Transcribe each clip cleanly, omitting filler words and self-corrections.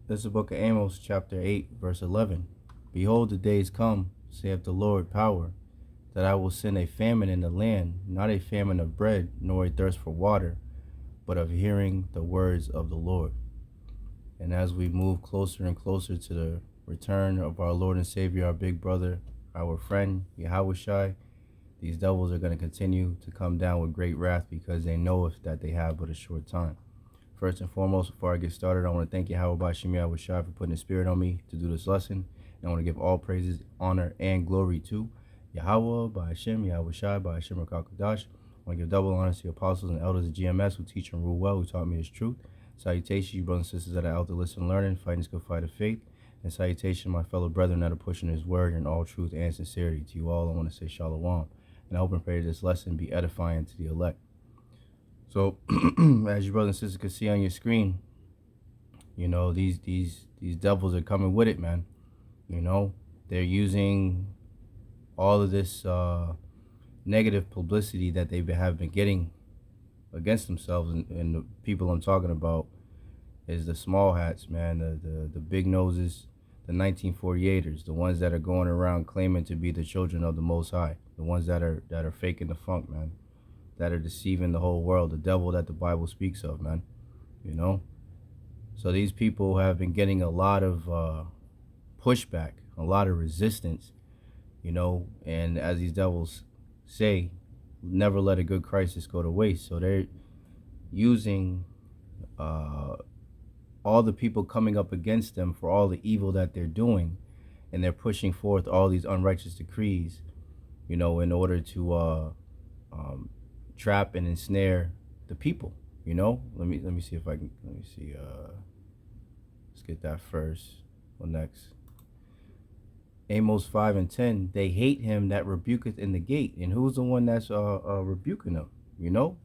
This is the book of Amos, chapter 8, verse 11. Behold, the days come, saith the Lord power, that I will send a famine in the land, not a famine of bread, nor a thirst for water, but of hearing the words of the Lord. And as we move closer and closer to the return of our Lord and Savior, our big brother, our friend, Yahawashi, these devils are going to continue to come down with great wrath because they know that they have but a short time. First and foremost, before I get started, I want to thank Yahawah Bahasham Yahawashi for putting the spirit on me to do this lesson. And I want to give all praises, honor, and glory to Yahawah Bahasham Yahawashi Bahasham Rakakadash. I want to give double honor to the apostles and elders of GMS who teach and rule well, who taught me his truth. Salutations, you brothers and sisters that are out to listen and learning, fighting this good fight of faith. And salutation, my fellow brethren that are pushing his word in all truth and sincerity. To you all, I want to say shalom. And I hope and pray this lesson be edifying to the elect. So, as you brothers and sisters can see on your screen, you know, these devils are coming with it, man. You know, they're using all of this negative publicity that they have been getting against themselves, and the people I'm talking about is the small hats, man, the big noses, the 1948ers, the ones that are going around claiming to be the children of the Most High, the ones that are faking the funk, man, that are deceiving the whole world, the devil that the Bible speaks of, man, you know. So these people have been getting a lot of pushback, a lot of resistance, you know, and as these devils say, never let a good crisis go to waste. So they're using all the people coming up against them for all the evil that they're doing, and they're pushing forth all these unrighteous decrees, you know, in order to trap and ensnare the people, you know. Let me see if I can, let me see, let's get that first. Well, next. Amos 5 and 10, they hate him that rebuketh in the gate. And who's the one that's rebuking them? You know,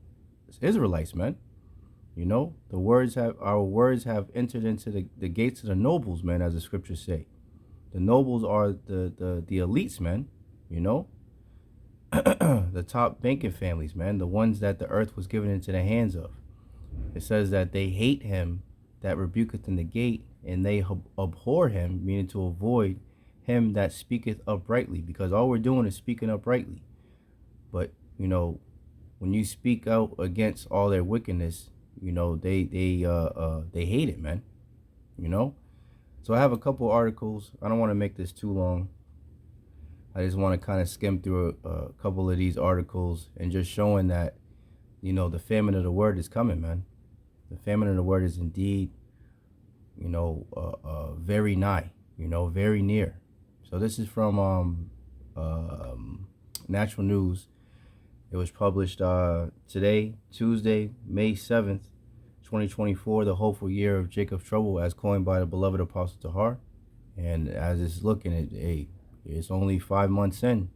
it's Israelites, man. You know, our words have entered into the gates of the nobles, man, as the scriptures say. The nobles are the elites, man, you know. The top banking families, man, the ones that the earth was given into the hands of. It says that they hate him that rebuketh in the gate, and they abhor him, meaning to avoid him that speaketh uprightly, because all we're doing is speaking uprightly. But, you know, when you speak out against all their wickedness, you know, they hate it, man, you know. So I have a couple articles. I don't want to make this too long. I just want to kind of skim through a couple of these articles and just showing that, you know, the famine of the word is coming, man. The famine of the word is indeed, you know, very nigh, you know, very near. So this is from Natural News. It was published today, Tuesday, May 7th, 2024, the hopeful year of Jacob's trouble, as coined by the beloved Apostle Tahar. And as it's looking at, hey, it's only 5 months in,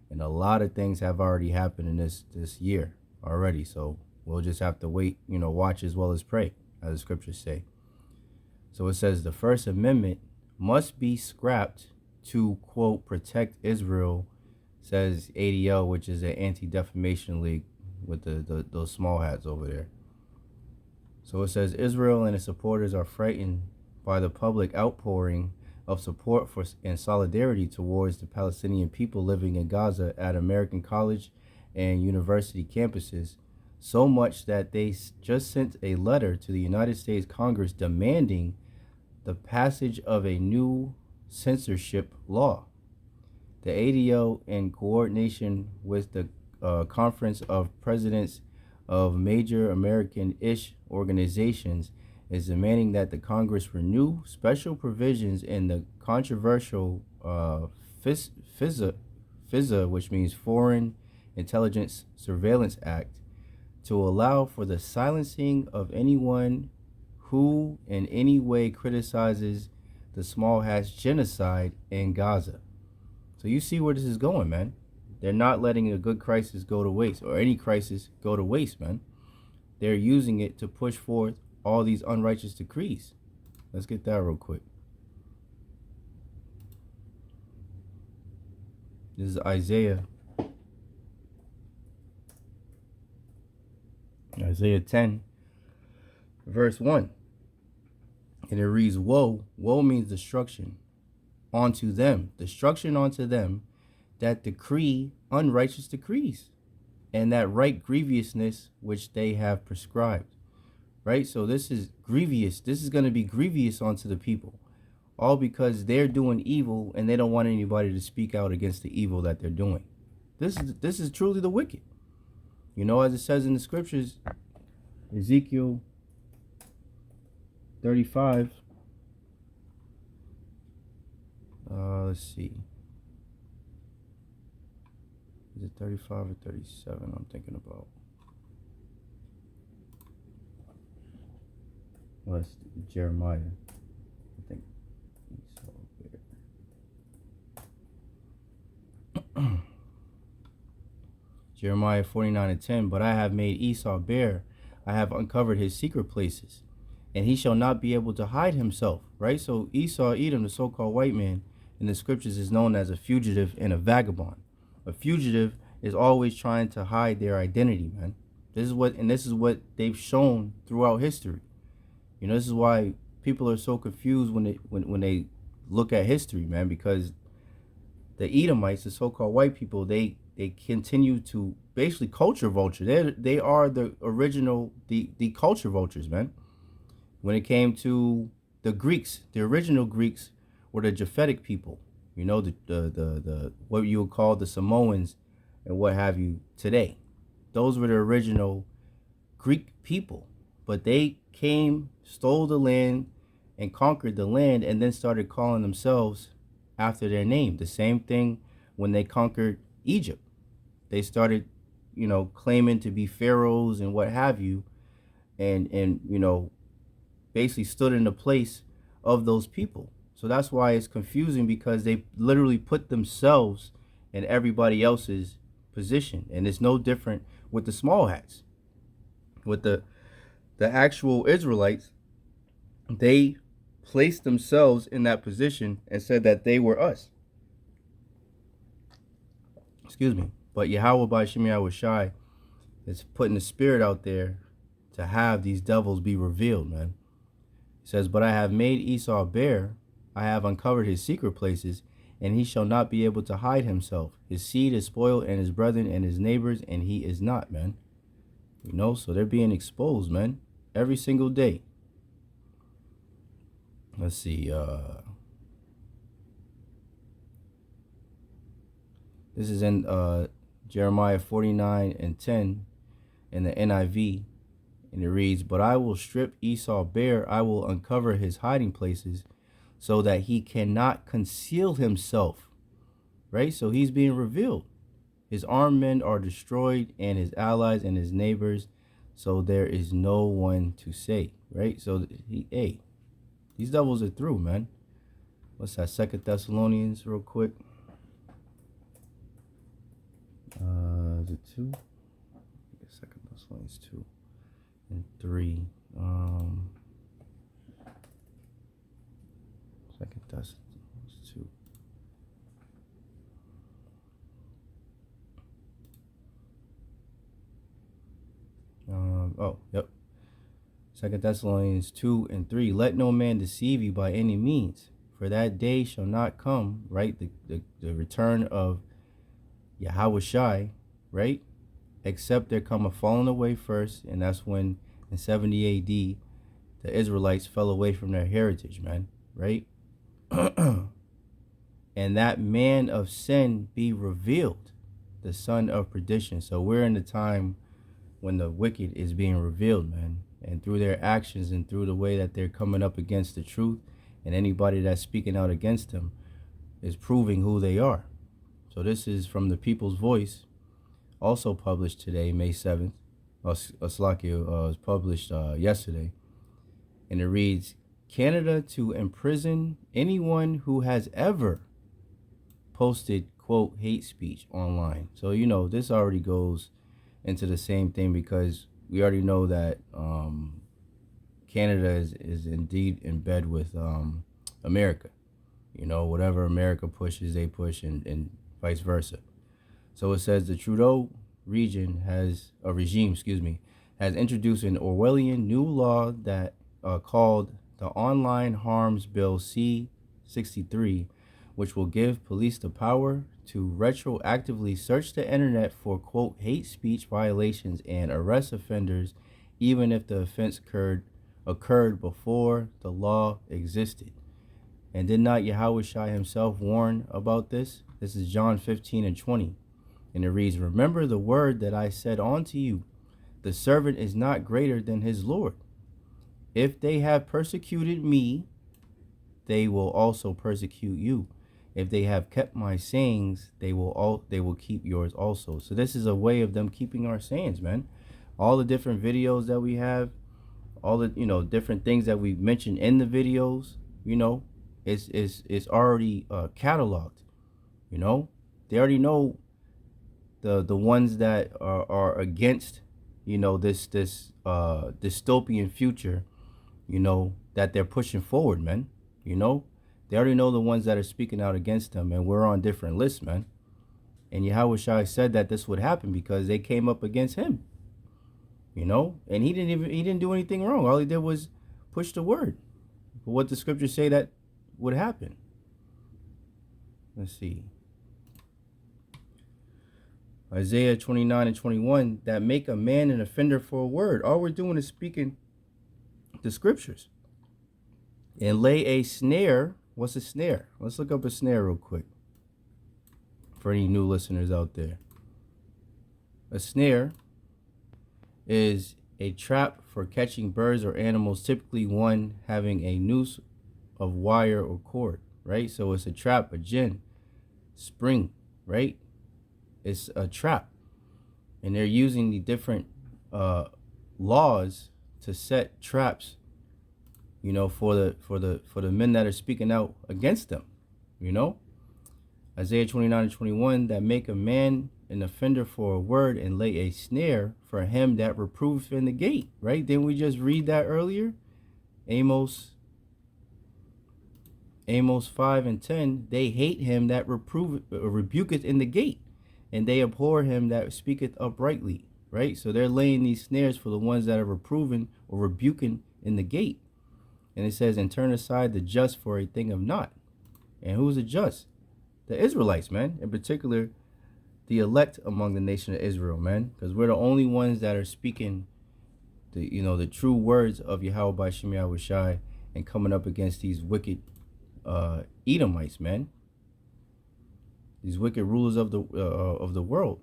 and a lot of things have already happened in this year already. So we'll just have to wait, you know, watch as well as pray, as the scriptures say. So it says the First Amendment must be scrapped to, quote, protect Israel, says ADL, which is an anti-defamation league with those small hats over there. So it says Israel and its supporters are frightened by the public outpouring of support for and solidarity towards the Palestinian people living in Gaza at American college and university campuses, so much that they just sent a letter to the United States Congress demanding the passage of a new censorship law. The ADO, in coordination with the Conference of Presidents of Major American-ish Organizations, is demanding that the Congress renew special provisions in the controversial FISA, which means Foreign Intelligence Surveillance Act, to allow for the silencing of anyone who in any way criticizes the small hats genocide in Gaza. So you see where this is going, man. They're not letting a good crisis go to waste, or any crisis go to waste, man. They're using it to push forth all these unrighteous decrees. Let's get that real quick. This is Isaiah 10, verse 1. And it reads, woe. Woe means destruction destruction onto them that decree unrighteous decrees, and that right grievousness which they have prescribed. Right? So this is grievous. This is going to be grievous onto the people, all because they're doing evil and they don't want anybody to speak out against the evil that they're doing. This is truly the wicked. You know, as it says in the scriptures, Ezekiel 35. Let's see. Is it 35 or 37? I'm thinking about. Well, it's Jeremiah. I think Esau. Jeremiah 49:10. But I have made Esau bare. I have uncovered his secret places, and he shall not be able to hide himself. Right? So Esau, Edom, the so-called white man, in the scriptures is known as a fugitive and a vagabond. A fugitive is always trying to hide their identity, man. This is what they've shown throughout history. You know, this is why people are so confused when they look at history, man, because the Edomites, the so-called white people, they continue to basically culture vulture. They are the original the culture vultures, man. When it came to the Greeks, the original Greeks were the Japhetic people, you know, the what you would call the Samoans and what have you today. Those were the original Greek people, but they came, stole the land, and conquered the land, and then started calling themselves after their name. The same thing when they conquered Egypt. They started, you know, claiming to be pharaohs and what have you, and you know, basically stood in the place of those people. So that's why it's confusing, because they literally put themselves in everybody else's position. And it's no different with the small hats. With the actual Israelites, they placed themselves in that position and said that they were us. Excuse me. But Yahawah Bahasham Yahawashi is putting the spirit out there to have these devils be revealed, man. It says, but I have made Esau bare. I have uncovered his secret places, and he shall not be able to hide himself. His seed is spoiled, and his brethren and his neighbors, and he is not, man. You know, so they're being exposed, man, every single day. Let's see. This is in Jeremiah 49:10 in the NIV, and it reads, but I will strip Esau bare. I will uncover his hiding places, so that he cannot conceal himself. Right? So he's being revealed. His armed men are destroyed, and his allies and his neighbors, so there is no one to say. Right? So these devils are through, man. What's that? 2 Thessalonians real quick. Is it 2? 2 Thessalonians 2 and 3. 2 Thessalonians 2. Yep. 2 Thessalonians 2 and 3. Let no man deceive you by any means, for that day shall not come, right? The return of Yahawashi, right? Except there come a falling away first, and that's when in 70 AD the Israelites fell away from their heritage, man, right? And that man of sin be revealed, the son of perdition. So we're in the time when the wicked is being revealed, man, and through their actions and through the way that they're coming up against the truth, and anybody that's speaking out against them is proving who they are. So this is from the People's Voice, also published today, May 7th. Slakia was published yesterday. And it reads, Canada to imprison anyone who has ever posted, quote, hate speech online. So, you know, this already goes into the same thing, because we already know that Canada is indeed in bed with America. You know, whatever America pushes, they push, and vice versa. So it says the Trudeau regime has introduced an Orwellian new law that called the Online Harms Bill C-63, which will give police the power to retroactively search the internet for, quote, hate speech violations and arrest offenders, even if the offense occurred before the law existed. And did not Yahawashi himself warn about this? This is John 15:20. And it reads, remember the word that I said unto you, the servant is not greater than his Lord. If they have persecuted me, they will also persecute you. If they have kept my sayings, they will keep yours also. So this is a way of them keeping our sayings, man. All the different videos that we have, all the different things that we mentioned in the videos, it's already cataloged. They already know the ones that are against this dystopian future that they're pushing forward, man. They already know the ones that are speaking out against them, and we're on different lists, man. And Yahawashi said that this would happen because they came up against him, and he didn't do anything wrong. All he did was push the word. But what the scriptures say that would happen. Let's see. Isaiah 29:21, that make a man an offender for a word. All we're doing is speaking the scriptures. And lay a snare. What's a snare? Let's look up a snare real quick for any new listeners out there. A snare is a trap for catching birds or animals, typically one having a noose of wire or cord, right? So it's a trap, a gin, spring, right? It's a trap. And they're using the different laws to set traps, for the men that are speaking out against them, Isaiah 29:21, that make a man an offender for a word and lay a snare for him that reproveth in the gate, right? Didn't we just read that earlier? Amos 5:10, they hate him that rebuketh in the gate, and they abhor him that speaketh uprightly, right? So they're laying these snares for the ones that are reproving or rebuking in the gate. And it says, and turn aside the just for a thing of naught. And who's the just? The Israelites, man. In particular, the elect among the nation of Israel, man. Because we're the only ones that are speaking the true words of Yahawah Bahasham Yahawashi and coming up against these wicked Edomites, man. These wicked rulers of the world.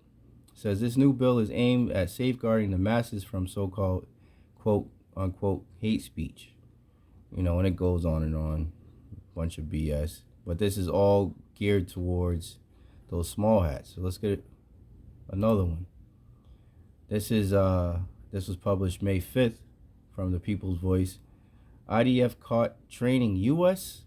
It says this new bill is aimed at safeguarding the masses from so-called quote unquote hate speech. And it goes on and on, bunch of BS. But this is all geared towards those small hats. So let's get another one. This was published May 5th from the People's Voice. IDF caught training U.S.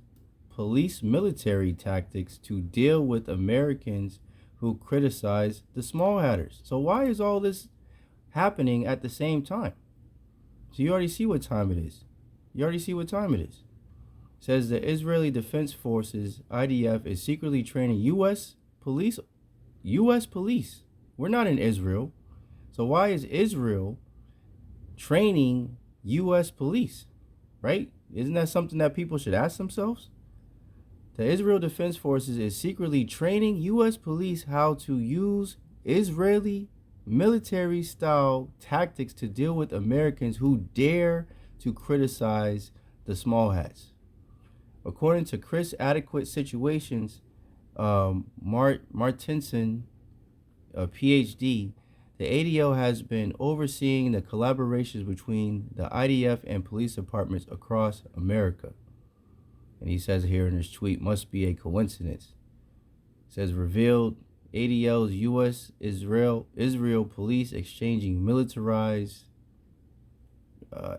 police military tactics to deal with Americans who criticize the small hatters. So why is all this happening at the same time? So you already see what time it is. It says the Israeli Defense Forces, IDF, is secretly training U.S. police. We're not in Israel. So why is Israel training U.S. police, right? Isn't that something that people should ask themselves? The Israel Defense Forces is secretly training U.S. police how to use Israeli military-style tactics to deal with Americans who dare to criticize the small hats. According to Chris Adequate Situations, Martinson, a PhD, the ADL has been overseeing the collaborations between the IDF and police departments across America. And he says here in his tweet, must be a coincidence. It says revealed ADL's U.S. Israel police exchanging militarized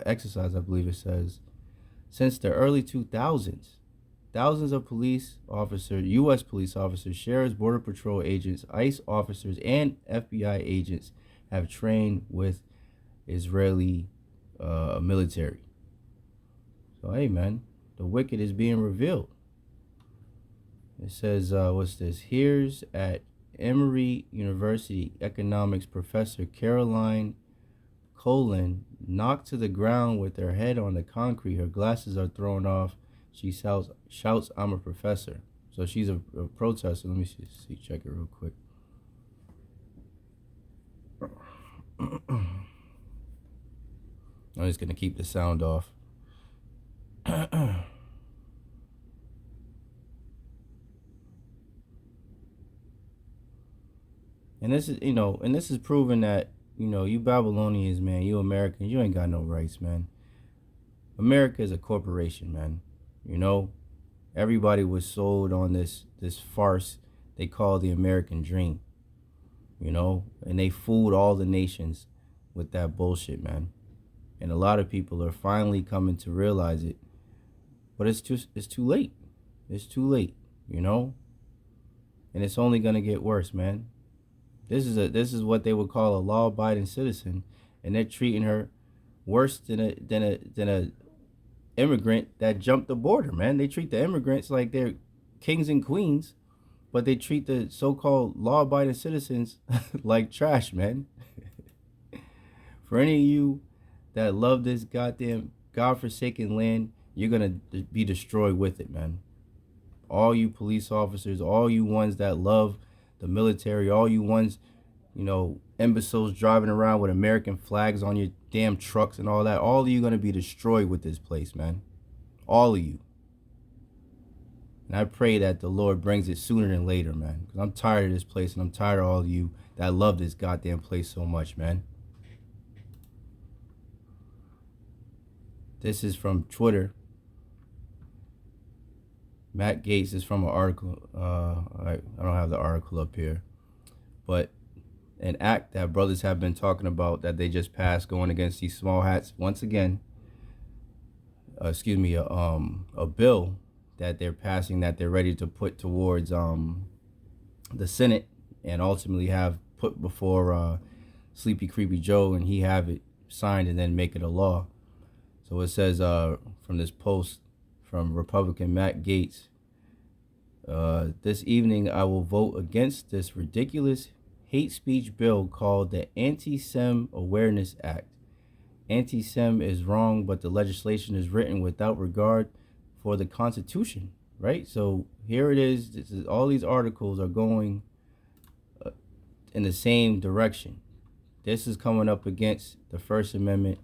exercise, I believe it says. Since the early 2000s, thousands of police officers, U.S. police officers, sheriffs, border patrol agents, ICE officers, and FBI agents have trained with Israeli military. So, hey, man, the wicked is being revealed. It says, what's this? Here's at Emory University economics professor Caroline Colin Knocked to the ground with her head on the concrete, her glasses are thrown off. She shouts, I'm a professor. So she's a protester. Let me check it real quick. I'm just going to keep the sound off. And this is proven that, you Babylonians, man, you Americans, you ain't got no rights, man. America is a corporation, man. Everybody was sold on this farce they call the American dream. And they fooled all the nations with that bullshit, man. And a lot of people are finally coming to realize it. But it's too late. It's too late, And it's only gonna get worse, man. This is what they would call a law-abiding citizen, and they're treating her worse than a immigrant that jumped the border, man. They treat the immigrants like they're kings and queens, but they treat the so-called law-abiding citizens like trash, man. For any of you that love this goddamn godforsaken land, you're gonna be destroyed with it, man. All you police officers, all you ones that love the military, all you ones, imbeciles driving around with American flags on your damn trucks and all that, all of you gonna be destroyed with this place, man. All of you. And I pray that the Lord brings it sooner than later, man. Because I'm tired of this place, and I'm tired of all of you that love this goddamn place so much, man. This is from Twitter. Matt Gaetz is from an article. I don't have the article up here. But an act that brothers have been talking about that they just passed going against these small hats. Once again, a bill that they're passing that they're ready to put towards the Senate and ultimately have put before Sleepy Creepy Joe, and he have it signed and then make it a law. So it says from this post from Republican Matt Gaetz, this evening I will vote against this ridiculous hate speech bill called the Anti-Sem Awareness Act. Anti-Sem is wrong, but the legislation is written without regard for the Constitution, right? So here it is. All these articles are going in the same direction. This is coming up against the First Amendment.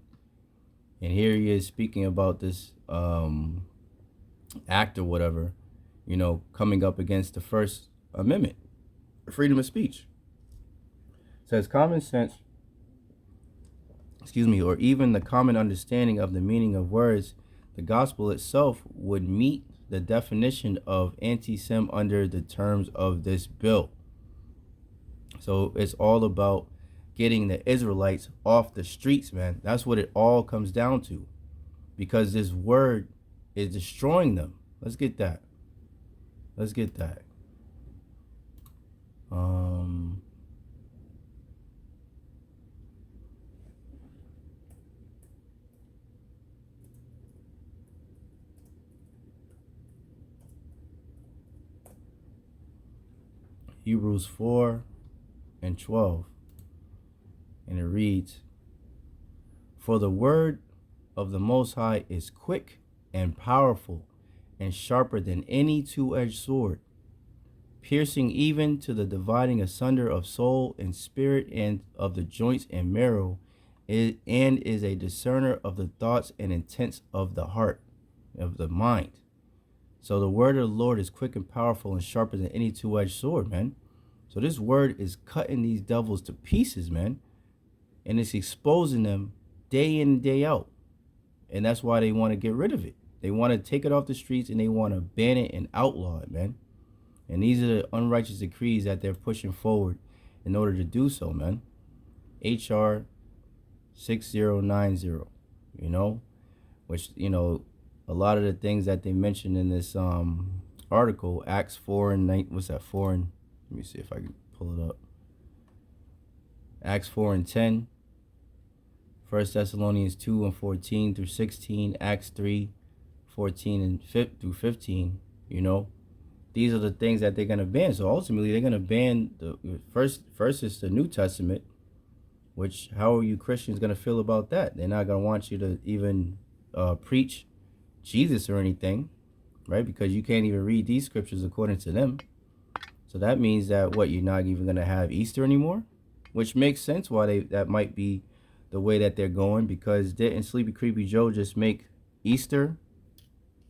And here he is speaking about this act or whatever, coming up against the First Amendment, freedom of speech. It says common sense, or even the common understanding of the meaning of words, the gospel itself would meet the definition of anti-Sem under the terms of this bill. So it's all about getting the Israelites off the streets, man. That's what it all comes down to, because this word is destroying them. Let's get that. Hebrews 4:12. And it reads, for the word of the Most High is quick and powerful and sharper than any two-edged sword, piercing even to the dividing asunder of soul and spirit and of the joints and marrow, and is a discerner of the thoughts and intents of the heart, of the mind. So the word of the Lord is quick and powerful and sharper than any two-edged sword, man. So this word is cutting these devils to pieces, man. And it's exposing them day in and day out. And that's why they want to get rid of it. They want to take it off the streets and they want to ban it and outlaw it, man. And these are the unrighteous decrees that they're pushing forward in order to do so, man. HR 6090, which, a lot of the things that they mentioned in this article, Acts 4 and 9, what's that, 4 and, let me see if I can pull it up. Acts 4 and 10, 1 Thessalonians 2 and 14 through 16, Acts 3, 14 and through 15, These are the things that they're going to ban. So ultimately, they're going to ban the first is the New Testament, Which, how are you Christians going to feel about that? They're not going to want you to even preach Jesus or anything, right? Because you can't even read these scriptures according to them. So that means that, what, you're not even going to have Easter anymore? Which makes sense why that might be the way that they're going, because didn't Sleepy Creepy Joe just make Easter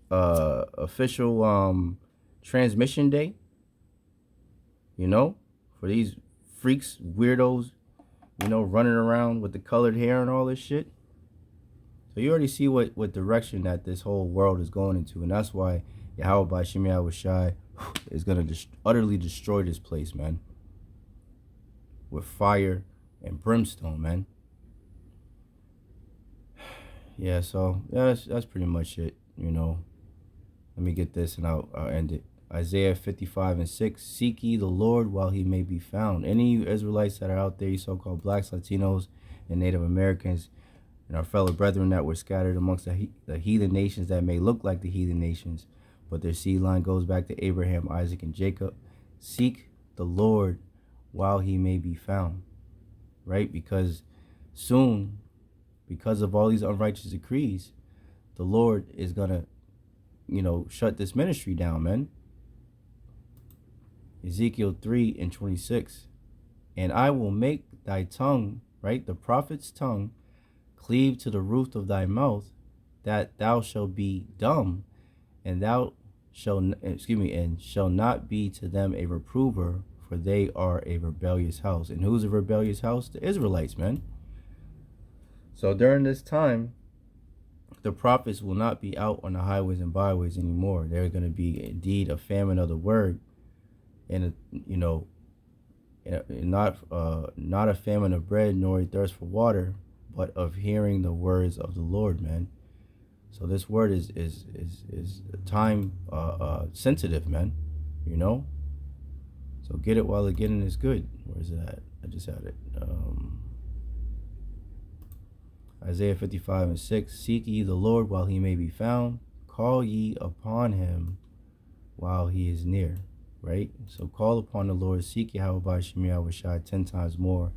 official transmission day? You know, for these freaks, weirdos, you know, running around with the colored hair and all this shit. So you already see what direction that this whole world is going into, and that's why Yahawah Bahasham Yahawashi is gonna utterly destroy this place, man, with fire and brimstone, man. Yeah, so yeah, that's pretty much it. You know, let me get this and I'll end it. Isaiah 55:6. Seek ye the Lord while he may be found. Any of you Israelites that are out there, you so-called blacks, Latinos, and Native Americans, and our fellow brethren that were scattered amongst the heathen nations that may look like the heathen nations, but their seed line goes back to Abraham, Isaac, and Jacob. Seek the Lord while he may be found, right? Because soon, because of all these unrighteous decrees, the Lord is going to, you know, shut this ministry down, man. Ezekiel 3:26. And I will make thy tongue, right, the prophet's tongue, cleave to the roof of thy mouth, that thou shalt be dumb, and thou shall not be to them a reprover, for they are a rebellious house. And who's a rebellious house? The Israelites, man. So during this time, the prophets will not be out on the highways and byways anymore. They're going to be indeed a famine of the word, and you know, not a famine of bread nor a thirst for water, but of hearing the words of the Lord, man. So this word is time sensitive, man. You know. So get it while the getting is good. Where is it at? I just had it. Isaiah 55:6. Seek ye the Lord while he may be found. Call ye upon him while he is near. Right? So call upon the Lord. Seek Yahawah Bahasham Yahawashi 10 times more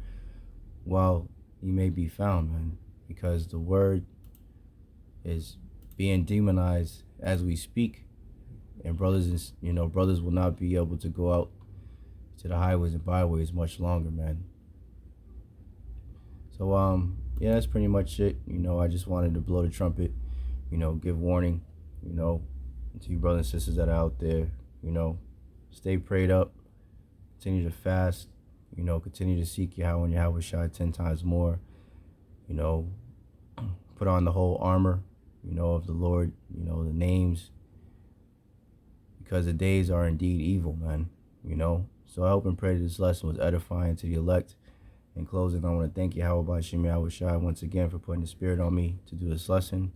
while he may be found, man. Because the word is being demonized as we speak. And brothers will not be able to go out to the highways and byways much longer, man. So yeah, that's pretty much it. You know, I just wanted to blow the trumpet, you know, give warning, you know, to you brothers and sisters that are out there, you know, stay prayed up, continue to fast, you know, continue to seek Yahawah and Yahawashi 10 times more, you know, put on the whole armor, you know, of the Lord, you know, the names, because the days are indeed evil, man, you know. So I hope and pray that this lesson was edifying to the elect. In closing, I want to thank Yahawah Bahasham Yahawashi once again for putting the spirit on me to do this lesson.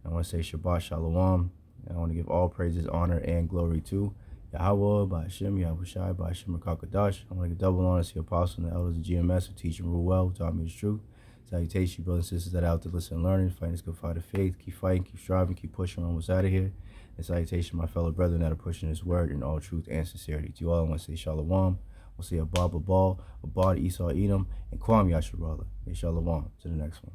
I want to say Shabbat Shalom. And I want to give all praises, honor, and glory to Yahawah Bahasham Yahawashi Bahasham Rakakadash. I want to give double honor to the apostles and the elders of GMS who teach and rule well, who taught me the truth. Salutations, brothers and sisters that are out there listening and learning, fighting this good fight of faith. Keep fighting, keep striving, keep pushing. We're almost out of here. And salutation, my fellow brethren that are pushing this word in all truth and sincerity. To you all, I want to say Shalom. We'll say Abba Babal, Abad Esau Edom, and Kwam Yasharallah. Shalom. To the next one.